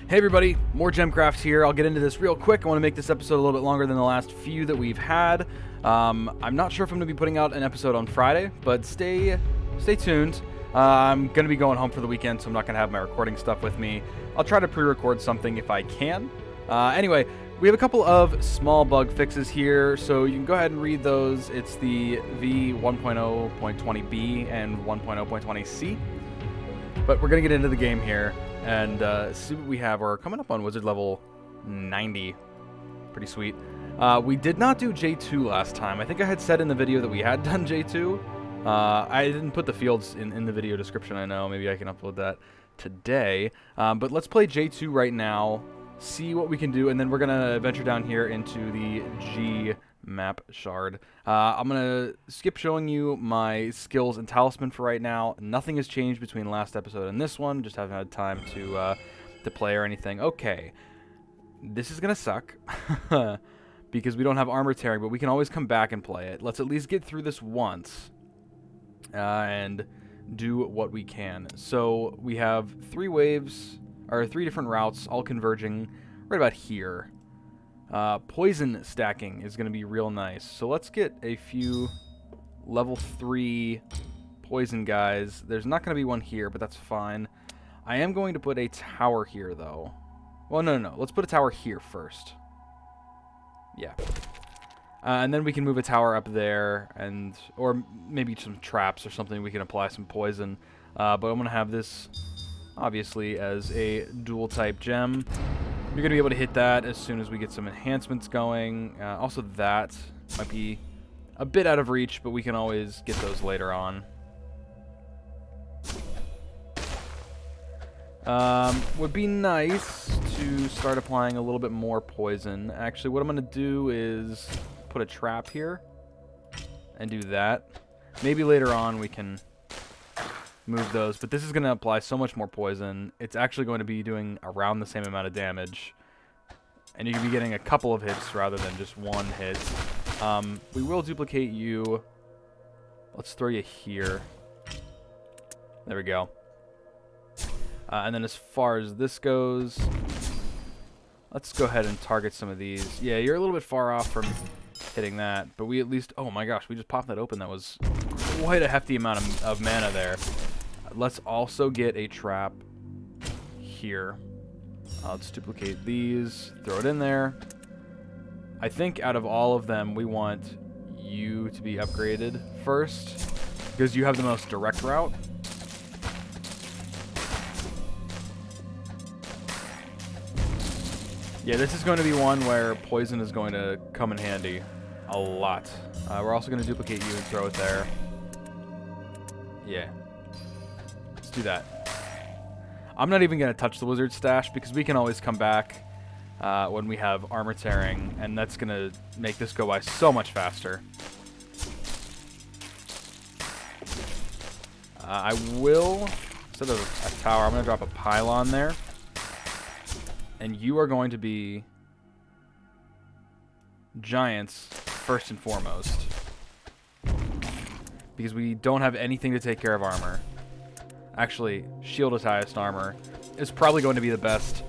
Hey everybody, more GemCraft here. I'll get into this real quick. I want to make this episode a little bit longer than the last few that we've had. I'm not sure if I'm going to be putting out an episode on Friday, but stay tuned. I'm going to be going home for the weekend, so I'm not going to have my recording stuff with me. I'll try to pre-record something if I can. Anyway, we have a couple of small bug fixes here, so you can go ahead and read those. It's the v1.0.20b and 1.0.20c. But we're going to get into the game here and see what we have. We're coming up on wizard level 90. Pretty sweet. We did not do J2 last time. I think I had said in the video that we had done J2. I didn't put the fields in the video description, I know. Maybe I can upload that today. But let's play J2 right now, see what we can do, and then we're going to venture down here into the G map shard. I'm going to skip showing you my skills and talisman for right now. Nothing has changed between last episode and this one. Just haven't had time to play or anything. Okay. This is going to suck because we don't have armor tearing, but we can always come back and play it. Let's at least get through this once and do what we can. So we have three different routes all converging right about here. Poison stacking is going to be real nice. So let's get a few level 3 poison guys. There's not going to be one here, but that's fine. I am going to put a tower here, though. Well, no. Let's put a tower here first. Yeah. And then we can move a tower up there, or maybe some traps or something. We can apply some poison. But I'm going to have this, obviously, as a dual-type gem. You're going to be able to hit that as soon as we get some enhancements going. Also, that might be a bit out of reach, but we can always get those later on. Would be nice to start applying a little bit more poison. Actually, what I'm going to do is put a trap here and do that. Maybe later on we can move those, but this is going to apply so much more poison. It's actually going to be doing around the same amount of damage, and you can be getting a couple of hits rather than just one hit. We will duplicate you. Let's throw you here. There we go. And then as far as this goes, let's go ahead and target some of these. Yeah, you're a little bit far off from hitting that, but we at least... Oh my gosh, we just popped that open. That was quite a hefty amount of mana there. Let's also get a trap here. Let's duplicate these, throw it in there. I think out of all of them, we want you to be upgraded first, because you have the most direct route. Yeah, this is going to be one where poison is going to come in handy a lot. We're also going to duplicate you and throw it there. Yeah. Let's do that. I'm not even going to touch the wizard stash because we can always come back when we have armor tearing, and that's going to make this go by so much faster. I will, instead of a tower, I'm going to drop a pylon there. And you are going to be giants first and foremost, because we don't have anything to take care of armor. Actually, shield is highest armor is probably going to be the best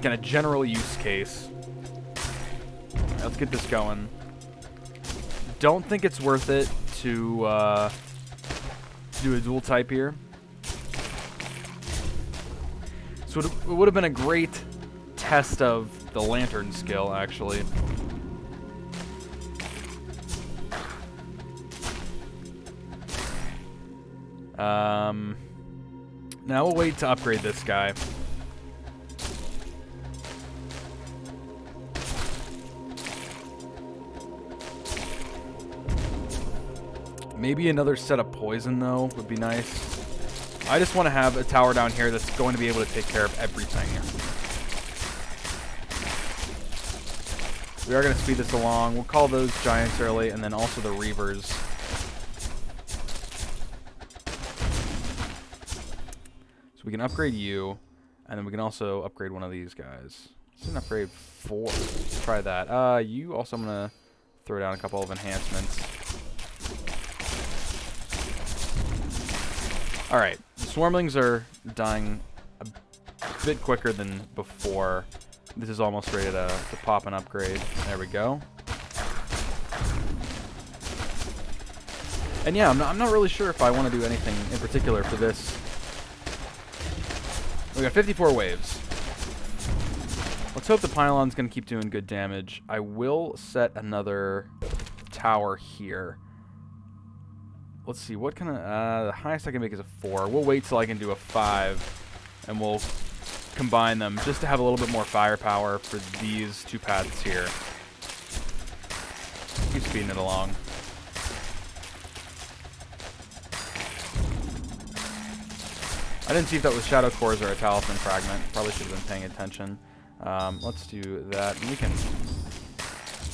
kind of general use case. Right, let's get this going. Don't think it's worth it to do a dual type here. So it would have been a great test of the lantern skill, actually. Now we'll wait to upgrade this guy. Maybe another set of poison, though, would be nice. I just want to have a tower down here that's going to be able to take care of everything. We are going to speed this along. We'll call those giants early, and then also the reavers. So we can upgrade you, and then we can also upgrade one of these guys. Let's do an upgrade 4. Let's try that. You also, I'm going to throw down a couple of enhancements. Alright, the swarmlings are dying a a bit quicker than before. This is almost ready to pop an upgrade. There we go. And yeah, I'm not really sure if I want to do anything in particular for this. We got 54 waves. Let's hope the pylon's going to keep doing good damage. I will set another tower here. Let's see, what kind of... the highest I can make is a 4. We'll wait till I can do a 5, and we'll combine them just to have a little bit more firepower for these two paths here. Keep speeding it along. I didn't see if that was Shadow Cores or a Talisman Fragment. Probably should have been paying attention. Let's do that, and we can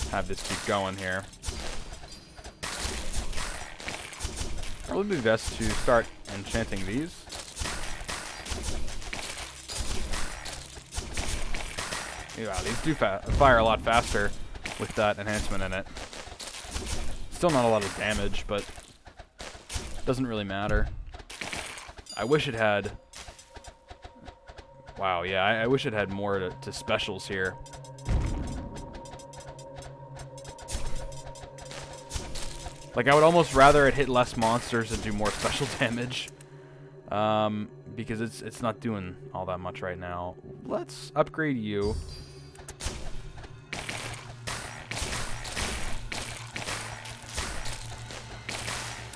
have this keep going here. Probably be best to start enchanting these. Wow, these do fire a lot faster with that enhancement in it. Still not a lot of damage, but doesn't really matter. I wish it had... Wow, yeah, I wish it had more to specials here. Like, I would almost rather it hit less monsters and do more special damage. Because it's not doing all that much right now. Let's upgrade you.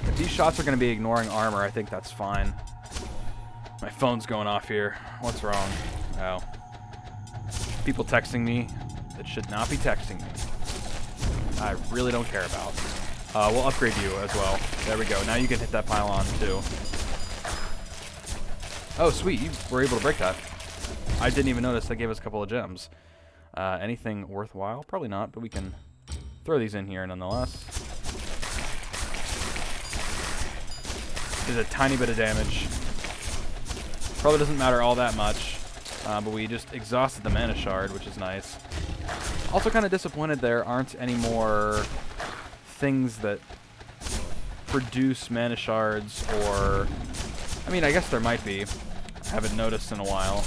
If these shots are going to be ignoring armor, I think that's fine. My phone's going off here. What's wrong? Oh. People texting me that should not be texting me. I really don't care about. We'll upgrade you as well. There we go. Now you can hit that pylon too. Oh, sweet. You were able to break that. I didn't even notice. That gave us a couple of gems. Anything worthwhile? Probably not, but we can throw these in here nonetheless. There's a tiny bit of damage. Probably doesn't matter all that much, but we just exhausted the mana shard, which is nice. Also kind of disappointed there aren't any more things that produce mana shards, or... I mean, I guess there might be. I haven't noticed in a while.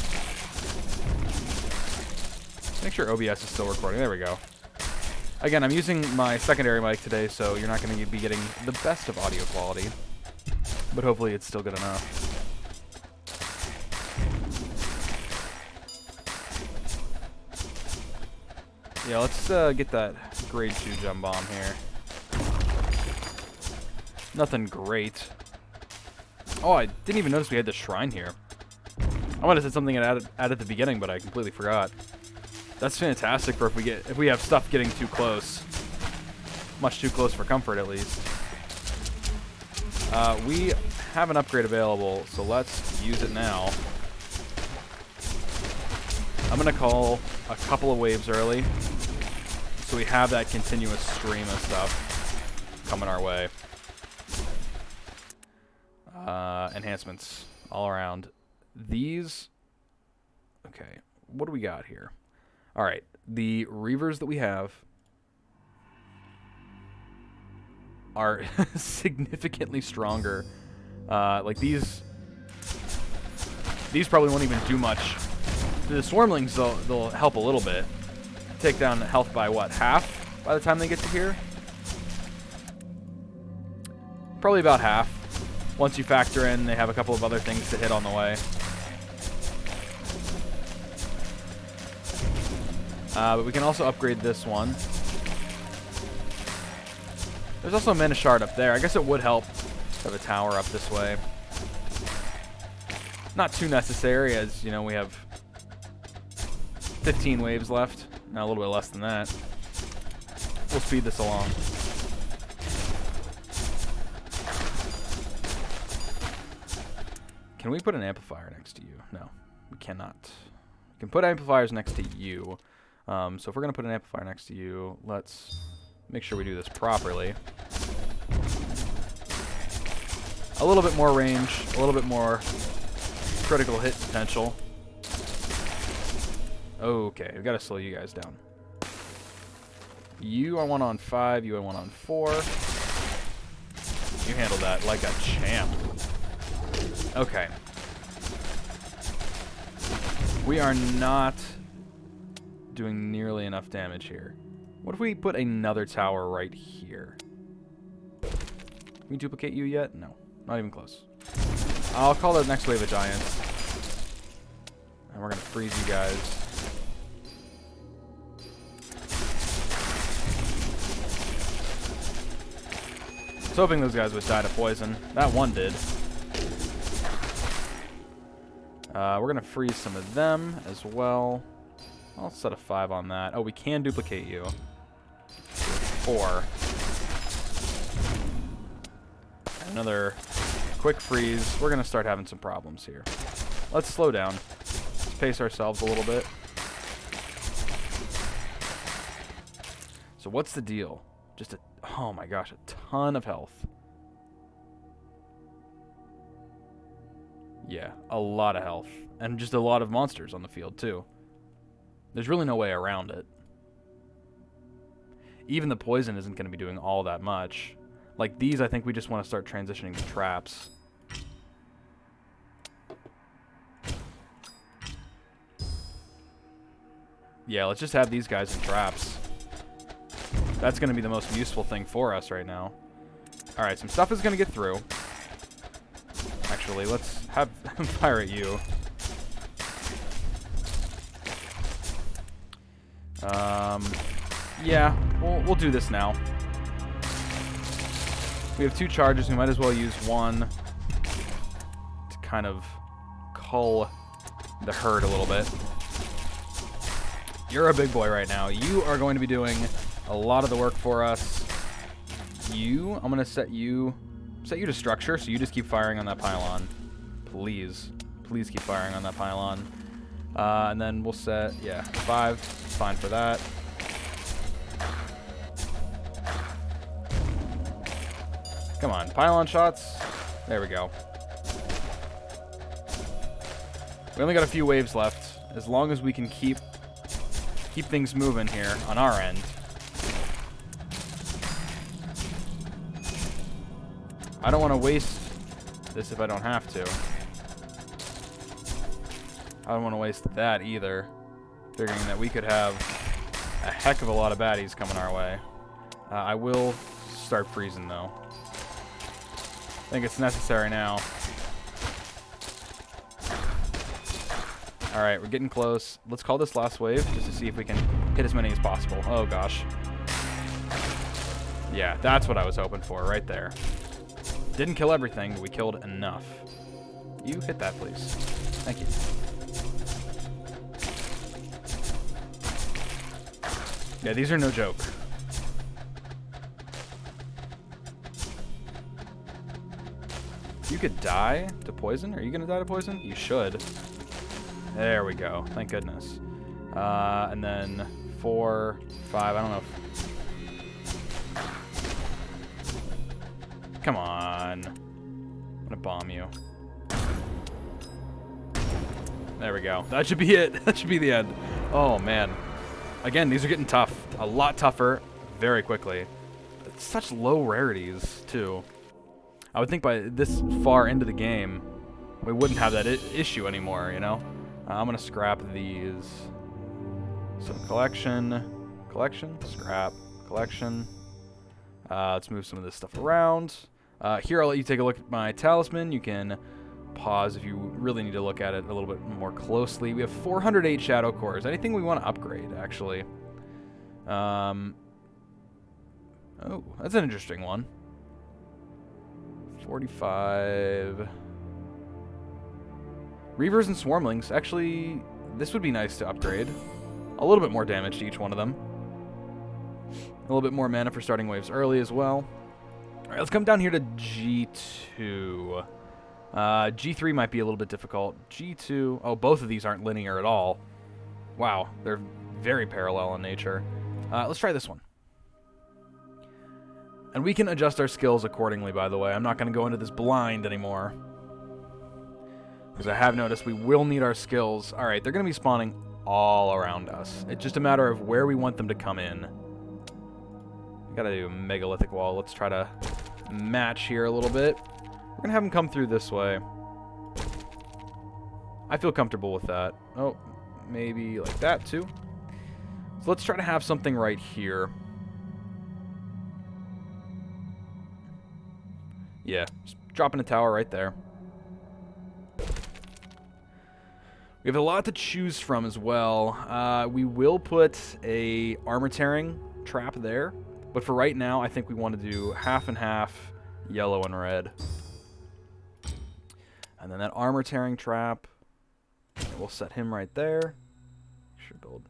Make sure OBS is still recording. There we go. Again, I'm using my secondary mic today, so you're not going to be getting the best of audio quality. But hopefully it's still good enough. Yeah, let's get that grade 2 gem bomb here. Nothing great. Oh, I didn't even notice we had the shrine here. I might have said something at the beginning, but I completely forgot. That's fantastic for if we have stuff getting too close. Much too close for comfort, at least. We have an upgrade available, so let's use it now. I'm going to call a couple of waves early, so we have that continuous stream of stuff coming our way. Enhancements all around. These... Okay, what do we got here? Alright, the Reavers that we have are significantly stronger. Like these probably won't even do much. The Swarmlings, they'll help a little bit. Take down health by, what, half by the time they get to here? Probably about half. Once you factor in, they have a couple of other things to hit on the way. But we can also upgrade this one. There's also a Mana Shard up there. I guess it would help to have a tower up this way. Not too necessary, as, you know, we have 15 waves left. Now a little bit less than that. We'll speed this along. Can we put an amplifier next to you? No, we cannot. We can put amplifiers next to you. So if we're going to put an amplifier next to you, let's make sure we do this properly. A little bit more range, a little bit more critical hit potential. Okay, we've got to slow you guys down. You I want on 5, you I want on 4. You handled that like a champ. Okay. We are not doing nearly enough damage here. What if we put another tower right here? Can we duplicate you yet? No. Not even close. I'll call the next wave of giants. And we're going to freeze you guys. I was hoping those guys would die to poison. That one did. We're going to freeze some of them as well. I'll set a 5 on that. Oh, we can duplicate you. 4. Another quick freeze. We're going to start having some problems here. Let's slow down. Let's pace ourselves a little bit. So what's the deal? Just a... Oh my gosh, a ton of health. Yeah, a lot of health. And just a lot of monsters on the field, too. There's really no way around it. Even the poison isn't going to be doing all that much. Like these, I think we just want to start transitioning to traps. Yeah, let's just have these guys in traps. That's going to be the most useful thing for us right now. Alright, some stuff is going to get through. Actually, let's have fire at you. Yeah, we'll do this now. We have 2 charges. We might as well use one to kind of cull the herd a little bit. You're a big boy right now. You are going to be doing a lot of the work for us. I'm going to set you to structure, so you just keep firing on that pylon. Please keep firing on that pylon. And then we'll set, 5. Fine for that. Come on, pylon shots. There we go. We only got a few waves left. As long as we can keep things moving here on our end. I don't want to waste this if I don't have to. I don't want to waste that either. Figuring that we could have a heck of a lot of baddies coming our way. I will start freezing though. I think it's necessary now. Alright, we're getting close. Let's call this last wave just to see if we can hit as many as possible. Oh gosh. Yeah, that's what I was hoping for right there. Didn't kill everything, but we killed enough. You hit that, please. Thank you. Yeah, these are no joke. You could die to poison? Are you going to die to poison? You should. There we go. Thank goodness. And then 4, 5, I don't know if... Come on. I'm going to bomb you. There we go. That should be it. That should be the end. Oh, man. Again, these are getting tough. A lot tougher very quickly. It's such low rarities, too. I would think by this far into the game, we wouldn't have that issue anymore, you know? I'm going to scrap these. So collection, scrap, collection. Let's move some of this stuff around. Here, I'll let you take a look at my talisman. You can pause if you really need to look at it a little bit more closely. We have 408 shadow cores. Anything we want to upgrade, actually. Oh, that's an interesting one. 45. Reavers and Swarmlings. Actually, this would be nice to upgrade. A little bit more damage to each one of them. A little bit more mana for starting waves early as well. Alright, let's come down here to G2. G3 might be a little bit difficult. G2... Oh, both of these aren't linear at all. Wow, they're very parallel in nature. Let's try this one. And we can adjust our skills accordingly, by the way. I'm not going to go into this blind anymore. Because I have noticed we will need our skills. Alright, they're going to be spawning all around us. It's just a matter of where we want them to come in. We gotta do a megalithic wall. Let's try to match here a little bit. We're going to have them come through this way. I feel comfortable with that. Oh, maybe like that too. So let's try to have something right here. Yeah, just dropping a tower right there. We have a lot to choose from as well. We will put a armor tearing trap there, but for right now, I think we want to do half and half, yellow and red. And then that armor tearing trap, we'll set him right there. Should build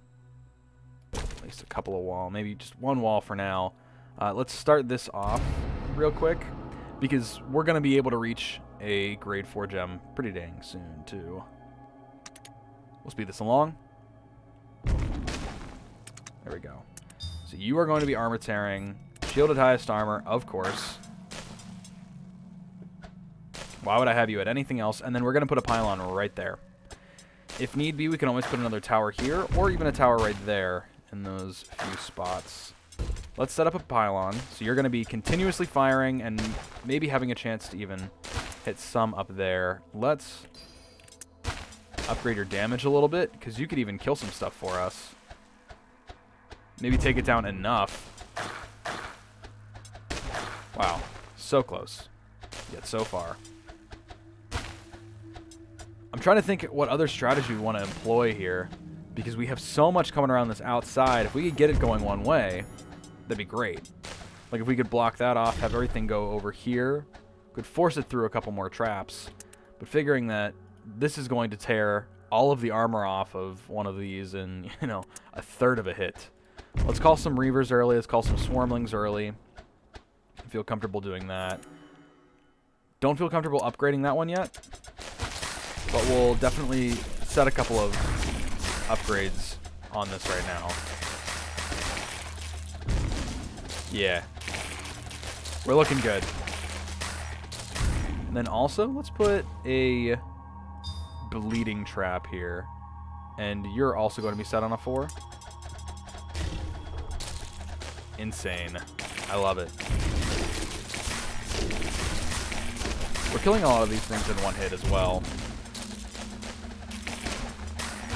at least a couple of walls, maybe just one wall for now. Let's start this off real quick, because we're going to be able to reach a grade 4 gem pretty dang soon, too. We'll speed this along. There we go. So you are going to be armor tearing, shielded highest armor, of course. Why would I have you at anything else? And then we're going to put a pylon right there. If need be, we can always put another tower here, or even a tower right there in those few spots. Let's set up a pylon. So you're going to be continuously firing and maybe having a chance to even hit some up there. Let's upgrade your damage a little bit, because you could even kill some stuff for us. Maybe take it down enough. Wow. So close. Yet so far. I'm trying to think what other strategy we want to employ here, because we have so much coming around this outside. If we could get it going one way, that'd be great. Like if we could block that off, have everything go over here, could force it through a couple more traps. But figuring that this is going to tear all of the armor off of one of these in, you know, a third of a hit. Let's call some Reavers early. Let's call some Swarmlings early. I feel comfortable doing that. Don't feel comfortable upgrading that one yet, but we'll definitely set a couple of upgrades on this right now. Yeah. We're looking good. And then also, let's put a bleeding trap here. And you're also going to be set on a 4. Insane. I love it. We're killing a lot of these things in one hit as well.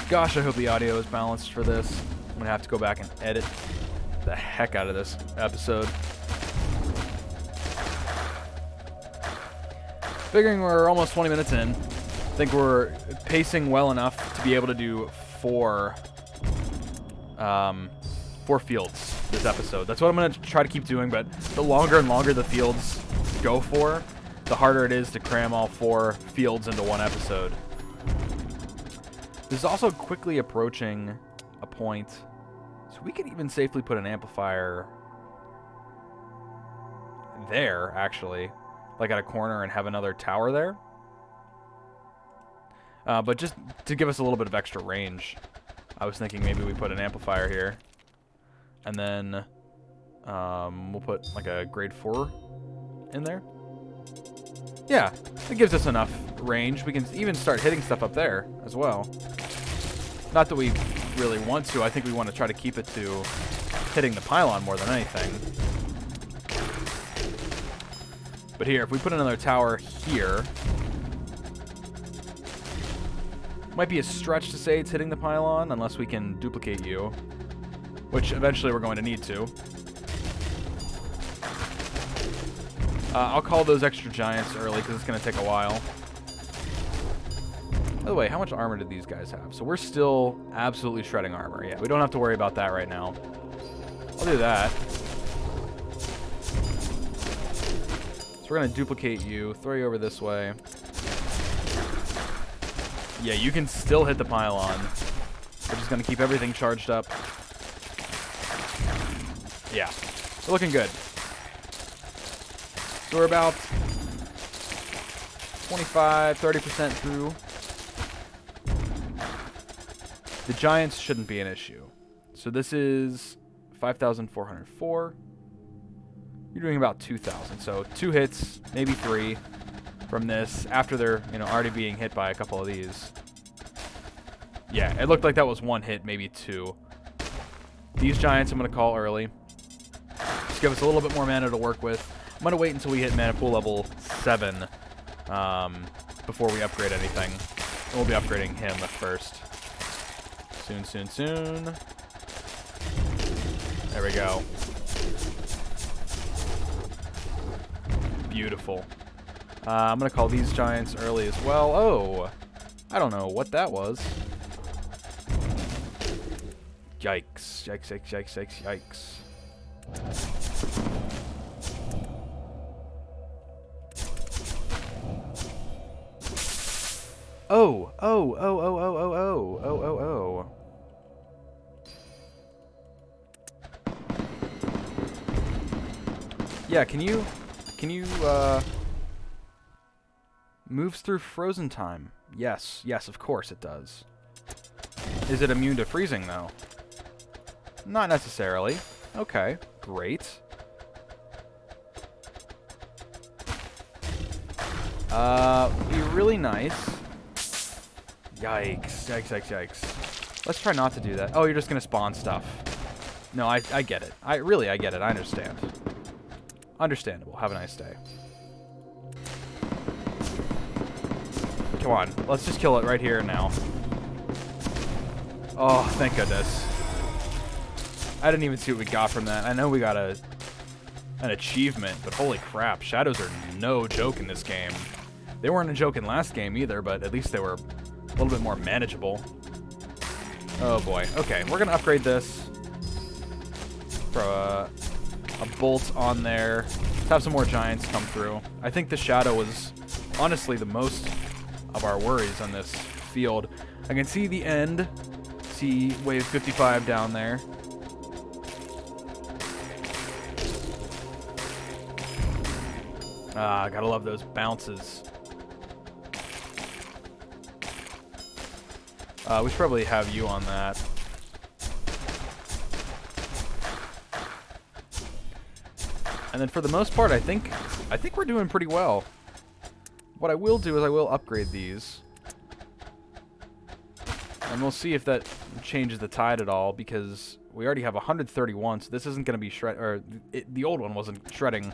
Gosh, I hope the audio is balanced for this. I'm going to have to go back and edit the heck out of this episode. Figuring we're almost 20 minutes in. I think we're pacing well enough to be able to do 4 fields this episode. That's what I'm going to try to keep doing, but the longer and longer the fields go for, the harder it is to cram all 4 fields into one episode. This is also quickly approaching a point, so we could even safely put an amplifier there, actually, like at a corner, and have another tower there. But just to give us a little bit of extra range, I was thinking maybe we put an amplifier here, and then we'll put like a grade 4 in there. Yeah, it gives us enough range. We can even start hitting stuff up there as well. Not that we really want to. I think we want to try to keep it to hitting the pylon more than anything. But here, if we put another tower here, might be a stretch to say it's hitting the pylon unless we can duplicate you, which eventually we're going to need to. I'll call those extra giants early because it's going to take a while. By the way, how much armor did these guys have? So we're still absolutely shredding armor. Yeah, we don't have to worry about that right now. I'll do that. So we're going to duplicate you, throw you over this way. Yeah, you can still hit the pylon. We're just going to keep everything charged up. Yeah, we're looking good. So we're about 25-30% through. The giants shouldn't be an issue. So this is 5,404. You're doing about 2,000. So 2 hits, maybe 3 from this after they're, you know, already being hit by a couple of these. Yeah, it looked like that was 1 hit, maybe 2. These giants I'm going to call early. Just give us a little bit more mana to work with. I'm going to wait until we hit mana pool level 7 before we upgrade anything. And we'll be upgrading him first. Soon, soon, soon. There we go. Beautiful. I'm going to call these giants early as well. Oh, I don't know what that was. Yikes. Yikes, yikes, yikes, yikes, yikes. Oh, oh, oh, oh, oh, oh, oh, oh, oh, oh. Yeah, can you, moves through frozen time? Yes, yes, of course it does. Is it immune to freezing, though? Not necessarily. Okay, great. Be really nice. Yikes, yikes, yikes, yikes. Let's try not to do that. Oh, you're just gonna spawn stuff. No, I get it. I get it. I understand. Understandable. Have a nice day. Come on. Let's just kill it right here now. Oh, thank goodness. I didn't even see what we got from that. I know we got an achievement, but holy crap. Shadows are no joke in this game. They weren't a joke in last game either, but at least they were a little bit more manageable. Oh boy. Okay, we're going to upgrade this. Throw a bolt on there. Let's have some more giants come through. I think the shadow was honestly the most of our worries on this field. I can see the end. See wave 55 down there. Ah, gotta love those bounces. We should probably have you on that. And then for the most part, I think we're doing pretty well. What I will do is I will upgrade these. And we'll see if that changes the tide at all, because we already have 131, so this isn't going to be the old one wasn't shredding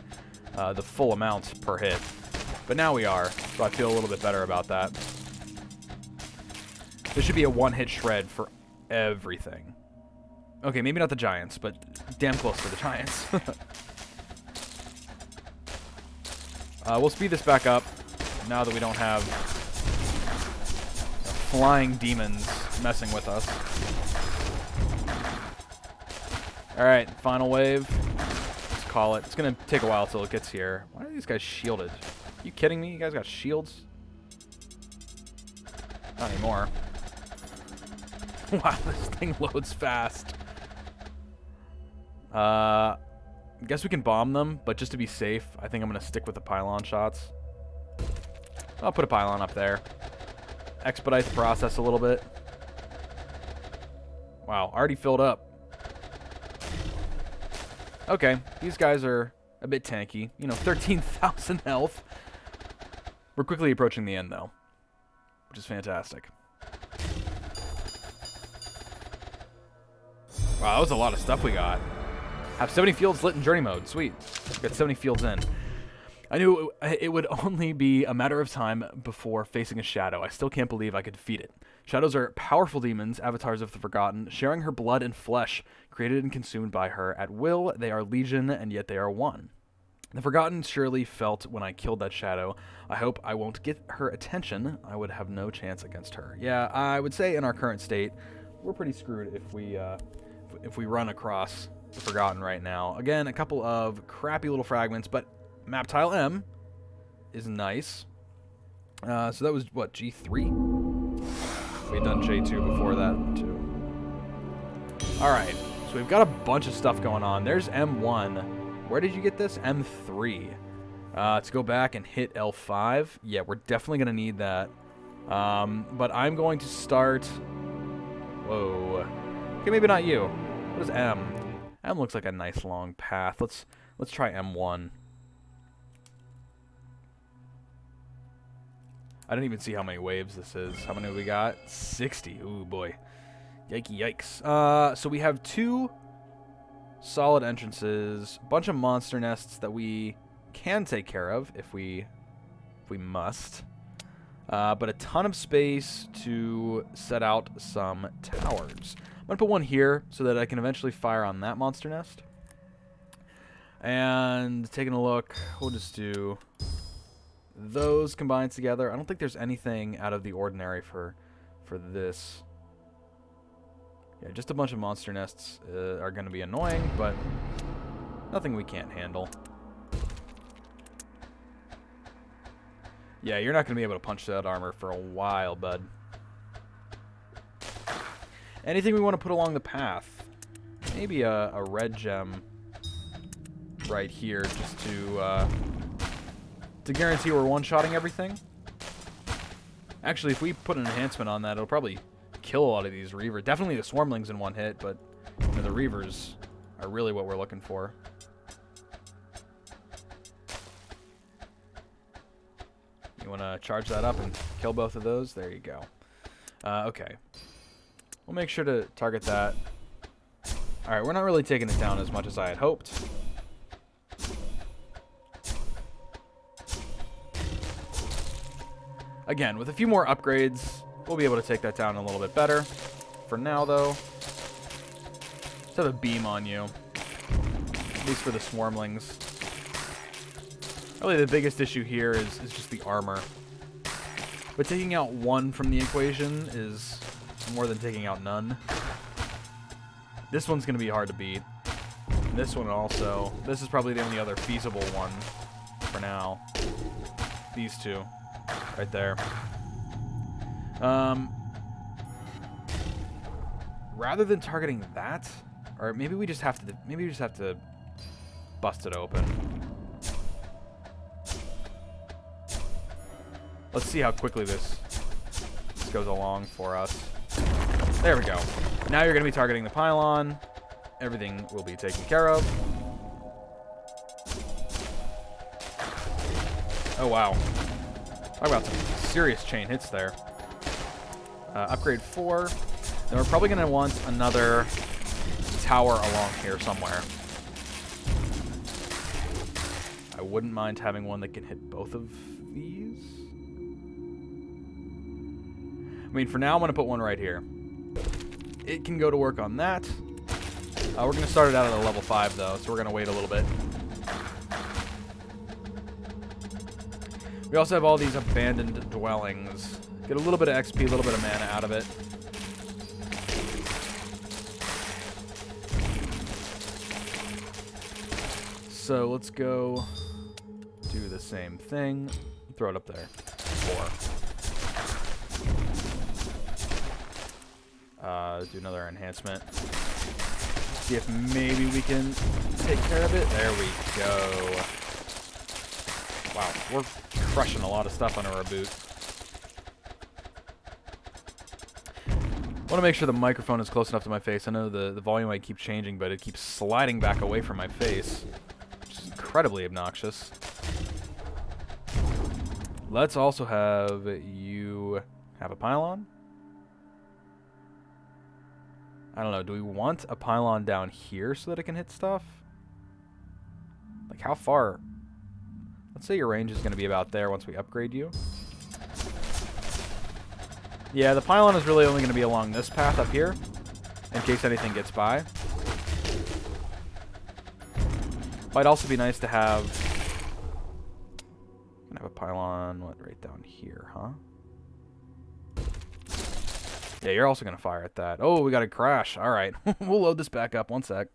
the full amount per hit. But now we are, so I feel a little bit better about that. There should be a one-hit shred for everything. Okay, maybe not the giants, but damn close to the giants. We'll speed this back up now that we don't have flying demons messing with us. Alright, final wave. Let's call it. It's going to take a while till it gets here. Why are these guys shielded? Are you kidding me? You guys got shields? Not anymore. Wow, this thing loads fast. I guess we can bomb them, but just to be safe, I think I'm going to stick with the pylon shots. I'll put a pylon up there. Expedite the process a little bit. Wow, already filled up. Okay, these guys are a bit tanky. You know, 13,000 health. We're quickly approaching the end, though, which is fantastic. Wow, that was a lot of stuff we got. Have 70 fields lit in journey mode. Sweet. Got 70 fields in. I knew it would only be a matter of time before facing a shadow. I still can't believe I could defeat it. Shadows are powerful demons, avatars of the Forgotten, sharing her blood and flesh, created and consumed by her at will. They are legion, and yet they are one. The Forgotten surely felt when I killed that shadow. I hope I won't get her attention. I would have no chance against her. Yeah, I would say in our current state, we're pretty screwed if we run across the Forgotten right now. Again, a couple of crappy little fragments, but map tile M is nice. So that was, what, G3? We had done J2 before that, too. Alright, so we've got a bunch of stuff going on. There's M1. Where did you get this? M3. Let's go back and hit L5. Yeah, we're definitely going to need that. But I'm going to start... Whoa. Okay, maybe not you. What is M? M looks like a nice long path. Let's try M1. I didn't even see how many waves this is. How many we got? 60. Ooh, boy. Yikey, yikes. So we have 2 solid entrances, a bunch of monster nests that we can take care of if we must. but a ton of space to set out some towers. I'm going to put one here so that I can eventually fire on that monster nest. And taking a look, we'll just do those combined together. I don't think there's anything out of the ordinary for this. Yeah, just a bunch of monster nests are going to be annoying, but nothing we can't handle. Yeah, you're not going to be able to punch that armor for a while, bud. Anything we want to put along the path? Maybe a red gem right here, just to guarantee we're one-shotting everything. Actually, if we put an enhancement on that, it'll probably kill a lot of these Reavers. Definitely the Swarmlings in one hit, but you know, the Reavers are really what we're looking for. You want to charge that up and kill both of those? There you go. Okay. We'll make sure to target that. Alright, we're not really taking it down as much as I had hoped. Again, with a few more upgrades, we'll be able to take that down a little bit better. For now, though, let's have a beam on you. At least for the Swarmlings. Really, the biggest issue here is just the armor. But taking out one from the equation is more than taking out none. This one's going to be hard to beat. And this one also. This is probably the only other feasible one for now. These two. Right there. Rather than targeting that, or maybe we just have to bust it open. Let's see how quickly this goes along for us. There we go. Now you're going to be targeting the pylon. Everything will be taken care of. Oh, wow. Talk about some serious chain hits there. Upgrade 4. Then we're probably going to want another tower along here somewhere. I wouldn't mind having one that can hit both of these. I mean, for now, I'm going to put one right here. It can go to work on that. We're going to start it out at a level 5, though, so we're going to wait a little bit. We also have all these abandoned dwellings. Get a little bit of XP, a little bit of mana out of it. So let's go do the same thing. Throw it up there. 4. Do another enhancement. See if maybe we can take care of it. There we go. Wow, we're crushing a lot of stuff under our boot. I want to make sure the microphone is close enough to my face. I know the volume might keep changing, but it keeps sliding back away from my face, which is incredibly obnoxious. Let's also have you have a pylon. I don't know, do we want a pylon down here so that it can hit stuff? Like, how far? Let's say your range is going to be about there once we upgrade you. Yeah, the pylon is really only going to be along this path up here, in case anything gets by. Might also be nice to have... I'm going to have a pylon, what, right down here, huh? Yeah, you're also going to fire at that. Oh, we got a crash. All right. We'll load this back up. One sec.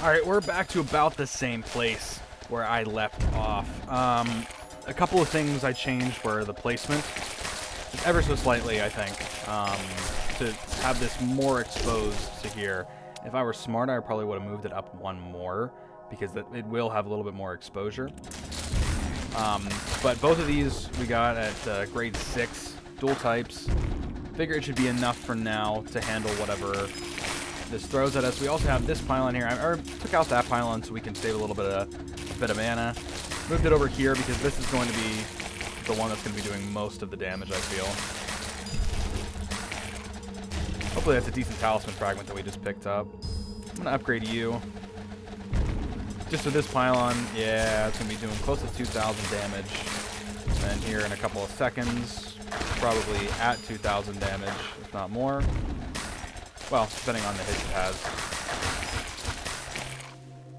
All right, we're back to about the same place where I left off. A couple of things I changed were the placement. Just ever so slightly, I think, to have this more exposed to here. If I were smarter, I probably would have moved it up one more, because it will have a little bit more exposure. But both of these we got at grade 6. Dual types. Figure it should be enough for now to handle whatever this throws at us. We also have this pylon here. I took out that pylon so we can save a little bit of mana. Moved it over here because this is going to be the one that's going to be doing most of the damage, I feel. Hopefully that's a decent talisman fragment that we just picked up. I'm going to upgrade you. Just so this pylon, yeah, it's going to be doing close to 2,000 damage. And then here in a couple of seconds, probably at 2,000 damage, if not more. Well, depending on the hits it has.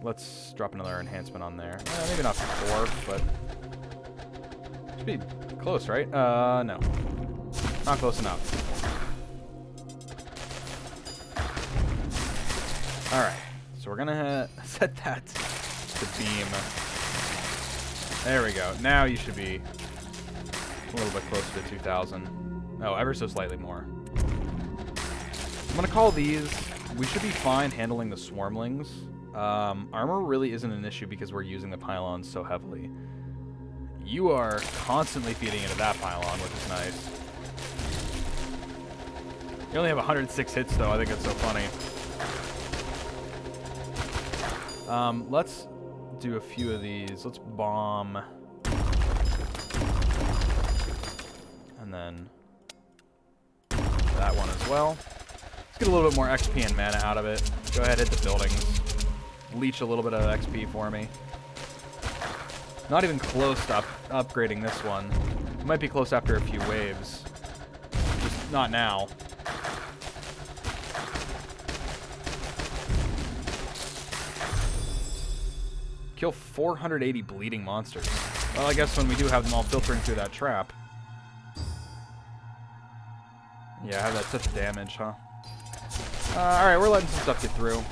Let's drop another enhancement on there. Maybe not 4, but should be close, right? No. Not close enough. Alright, so we're gonna set that to beam. There we go. Now you should be a little bit closer to 2,000. Oh, ever so slightly more. I'm gonna call these... We should be fine handling the swarmlings. Armor really isn't an issue because we're using the pylons so heavily. You are constantly feeding into that pylon, which is nice. You only have 106 hits, though. I think it's so funny. Let's do a few of these. Let's bomb. And then that one as well. Let's get a little bit more XP and mana out of it. Go ahead, hit the buildings. Leech a little bit of XP for me. Not even close to upgrading this one. Might be close after a few waves. Just not now. Kill 480 bleeding monsters. Well, I guess when we do have them all filtering through that trap. Yeah, I have that such damage, huh? Alright, we're letting some stuff get through.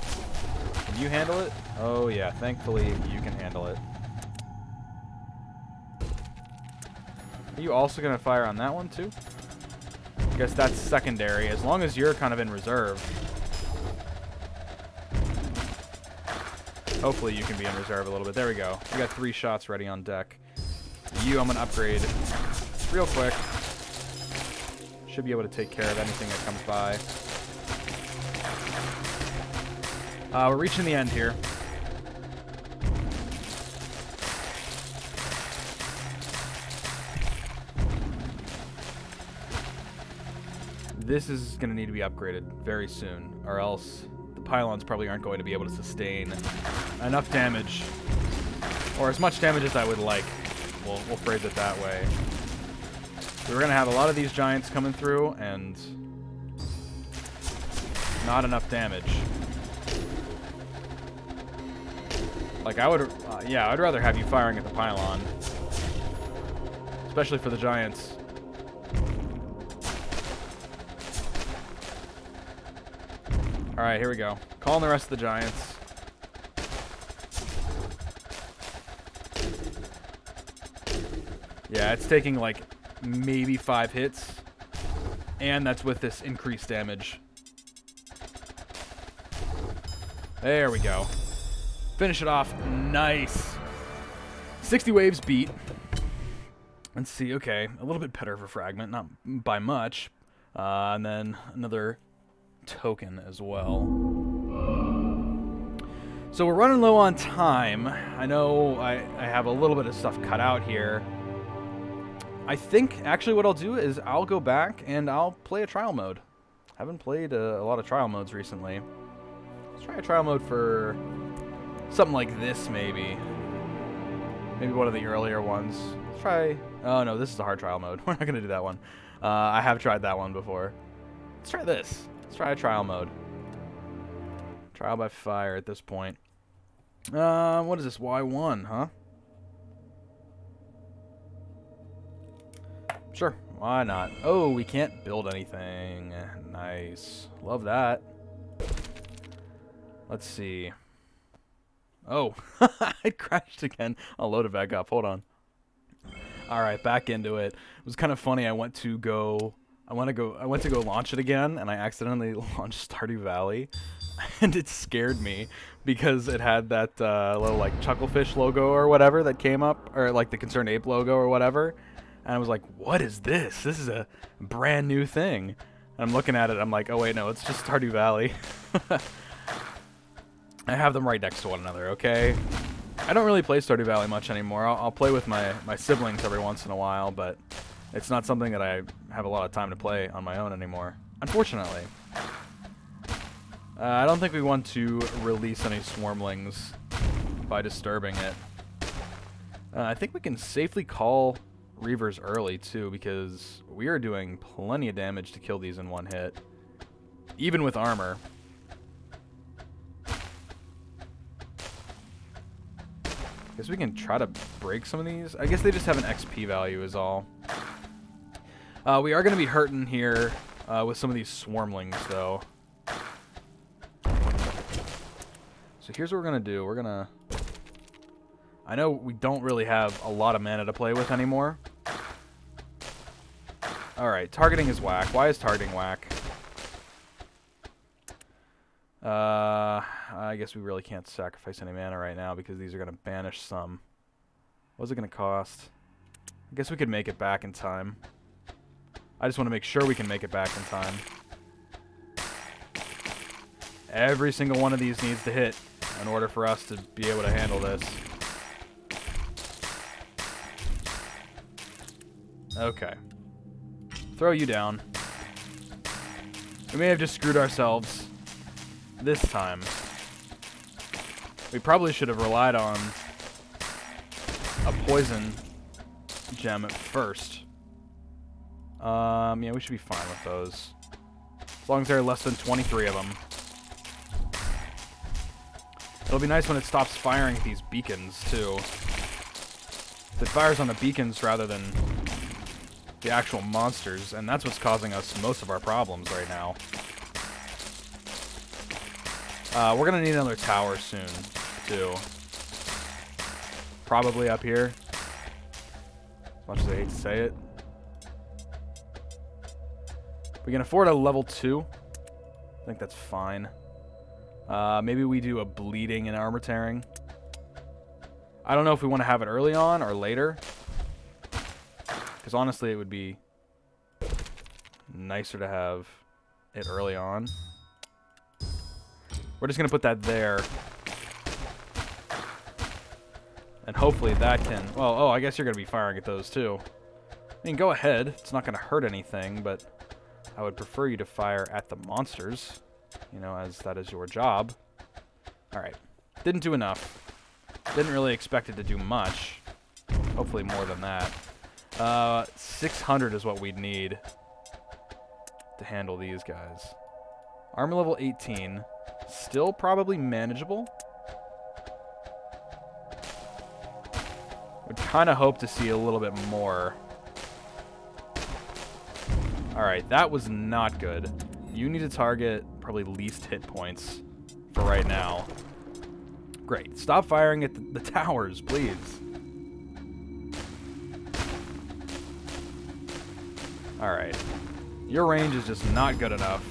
Can you handle it? Oh yeah, thankfully you can handle it. Are you also going to fire on that one too? I guess that's secondary, as long as you're kind of in reserve. Hopefully you can be in reserve a little bit. There we go. We got 3 shots ready on deck. You, I'm going to upgrade real quick. Should be able to take care of anything that comes by. We're reaching the end here. This is going to need to be upgraded very soon, or else the pylons probably aren't going to be able to sustain enough damage, or as much damage as I would like. We'll phrase it that way. So we're going to have a lot of these giants coming through, and not enough damage. Like, I would, yeah, I'd rather have you firing at the pylon. Especially for the giants. Alright, here we go. Calling the rest of the giants. Yeah, it's taking, like, maybe 5 hits. And that's with this increased damage. There we go. Finish it off. Nice. 60 waves beat. Let's see. Okay. A little bit better for fragment. Not by much. And then another token as well. So we're running low on time. I know I have a little bit of stuff cut out here. I think actually what I'll do is I'll go back and I'll play a trial mode. Haven't played a lot of trial modes recently. Let's try a trial mode for something like this, maybe. Maybe one of the earlier ones. Let's try... Oh, no, this is a hard trial mode. We're not going to do that one. I have tried that one before. Let's try this. Let's try a trial mode. Trial by fire at this point. What is this? Y1, huh? Sure. Why not? Oh, we can't build anything. Nice. Love that. Let's see. Oh, it crashed again. I'll load it back up. Hold on. All right, back into it. It was kind of funny. I went to go launch it again, and I accidentally launched Stardew Valley, and it scared me because it had that little like Chucklefish logo or whatever that came up, or like the Concerned Ape logo or whatever. And I was like, "What is this? This is a brand new thing." And I'm looking at it. I'm like, "Oh wait, no, it's just Stardew Valley." I have them right next to one another, okay? I don't really play Stardew Valley much anymore. I'll play with my siblings every once in a while, but it's not something that I have a lot of time to play on my own anymore, unfortunately. I don't think we want to release any swarmlings by disturbing it. I think we can safely call Reavers early, too, because we are doing plenty of damage to kill these in one hit. Even with armor. Guess we can try to break some of these. I guess they just have an XP value is all. We are going to be hurting here with some of these swarmlings, though. So here's what we're going to do. We're going to... I know we don't really have a lot of mana to play with anymore. Alright, targeting is whack. Why is targeting whack? I guess we really can't sacrifice any mana right now because these are going to banish some. What's it going to cost? I guess we could make it back in time. I just want to make sure we can make it back in time. Every single one of these needs to hit in order for us to be able to handle this. Okay. Throw you down. We may have just screwed ourselves this time. We probably should have relied on a poison gem at first. Yeah, we should be fine with those. As long as there are less than 23 of them. It'll be nice when it stops firing at these beacons, too. If it fires on the beacons rather than the actual monsters, and that's what's causing us most of our problems right now. We're gonna need another tower soon, too. Probably up here. As much as I hate to say it. We can afford a level 2. I think that's fine. Maybe we do a bleeding and armor tearing. I don't know if we want to have it early on or later. Because honestly, it would be nicer to have it early on. We're just going to put that there. And hopefully that can... Well, oh, I guess you're going to be firing at those too. I mean, go ahead. It's not going to hurt anything, but I would prefer you to fire at the monsters. You know, as that is your job. Alright. Didn't do enough. Didn't really expect it to do much. Hopefully more than that. 600 is what we'd need to handle these guys. Armor level 18. Still probably manageable. Would kind of hope to see a little bit more. Alright, that was not good. You need to target probably least hit points for right now. Great. Stop firing at the towers, please. Alright. Your range is just not good enough.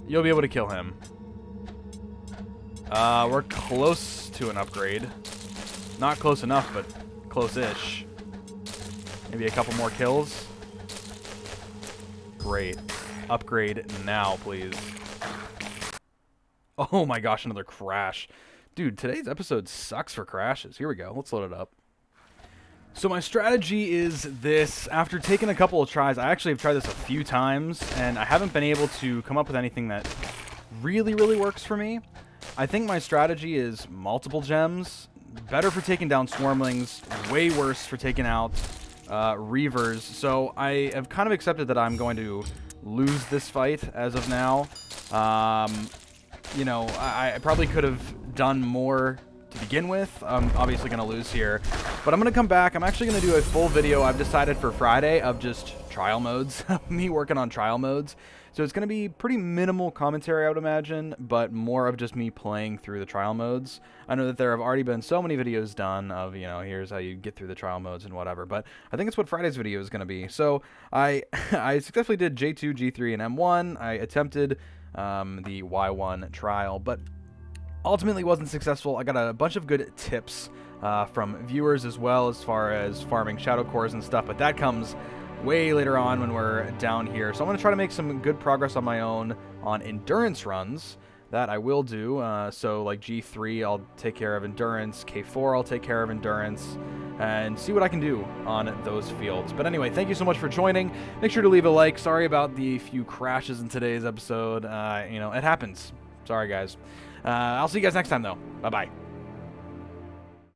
You'll be able to kill him. We're close to an upgrade. Not close enough, but close-ish. Maybe a couple more kills. Great. Upgrade now, please. Oh my gosh, another crash. Dude, today's episode sucks for crashes. Here we go. Let's load it up. So my strategy is this. After taking a couple of tries, I actually have tried this a few times, and I haven't been able to come up with anything that really, really works for me. I think my strategy is multiple gems. Better for taking down swarmlings. Way worse for taking out Reavers. So I have kind of accepted that I'm going to lose this fight as of now. You know, I probably could have done more to begin with. I'm obviously going to lose here. But I'm going to come back. I'm actually going to do a full video I've decided for Friday of just trial modes. Me working on trial modes. So it's going to be pretty minimal commentary, I would imagine, but more of just me playing through the trial modes. I know that there have already been so many videos done of, you know, here's how you get through the trial modes and whatever, but I think it's what Friday's video is going to be. So I successfully did J2, G3, and M1. I attempted the Y1 trial, but ultimately wasn't successful. I got a bunch of good tips from viewers as well as far as farming shadow cores and stuff, but that comes way later on when we're down here. So I'm going to try to make some good progress on my own on endurance runs. That I will do. So like G3, I'll take care of endurance. K4, I'll take care of endurance. And see what I can do on those fields. But anyway, thank you so much for joining. Make sure to leave a like. Sorry about the few crashes in today's episode. You know, it happens. Sorry, guys. I'll see you guys next time, though. Bye-bye.